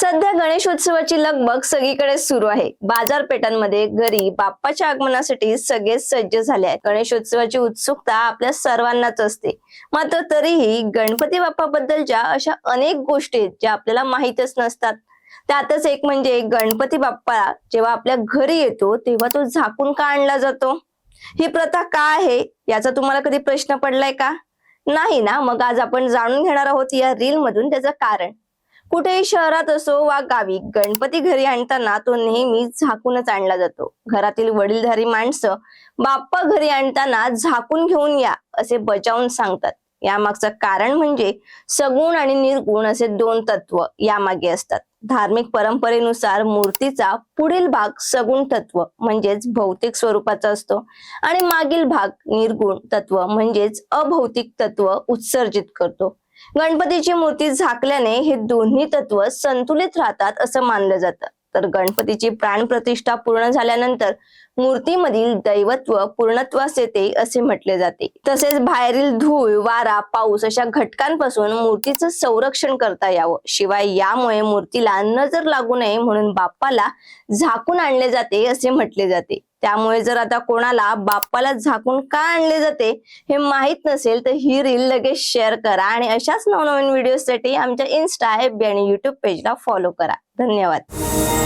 सध्या गणेशोत्सवाची लगबग सगळीकडे सुरू आहे. बाजारपेठांमध्ये घरी बाप्पाच्या आगमनासाठी सगळे सज्ज झाले आहेत. गणेशोत्सवाची उत्सुकता आपल्या सर्वांनाच असते. मात्र तरीही गणपती बाप्पाबद्दलच्या अशा अनेक गोष्टी आहेत ज्या आपल्याला माहीतच नसतात. त्यातच एक म्हणजे गणपती बाप्पा जेव्हा आपल्या घरी येतो तेव्हा तो झाकून का आणला जातो. ही प्रथा का आहे याचा तुम्हाला कधी प्रश्न पडलाय का? नाही ना? मग आज आपण जाणून घेणार आहोत या रील मधून त्याचं कारण. कुठेही शहरात असो वा गावी गणपती घरी आणताना तो नेहमी झाकूनच आणला जातो. घरातील वडीलधारी माणसं बाप्पा घरी आणताना झाकून घेऊन या असे बजावून सांगतात. यामागचं कारण म्हणजे सगुण आणि निर्गुण असे दोन तत्व यामागे असतात. धार्मिक परंपरेनुसार मूर्तीचा पुढील भाग सगुण तत्व म्हणजेच भौतिक स्वरूपाचा असतो आणि मागील भाग निर्गुण तत्व म्हणजेच अभौतिक तत्व उत्सर्जित करतो. गणपतीची मूर्ती झाकल्याने हे दोन्ही तत्व संतुलित राहतात असं मानलं जातं. तर गणपतीची प्राणप्रतिष्ठा पूर्ण झाल्यानंतर मूर्तीमधील दैवत्व पूर्णत्वास येते असे म्हटले जाते. तसेच बाहेरील धूळ, वारा, पाऊस अशा घटकांपासून मूर्तीचं संरक्षण करता यावं. शिवाय यामुळे मूर्तीला नजर लागू नये म्हणून बाप्पाला झाकून आणले जाते असे म्हटले जाते. त्यामुळे जर आता कोणाला बाप्पाला झाकून का आणले जाते हे माहित नसेल तर ही रील लगेच शेअर करा आणि अशाच नवनवीन व्हिडिओसाठी आमच्या इन्स्टा, FB आणि YouTube पेजला फॉलो करा. धन्यवाद.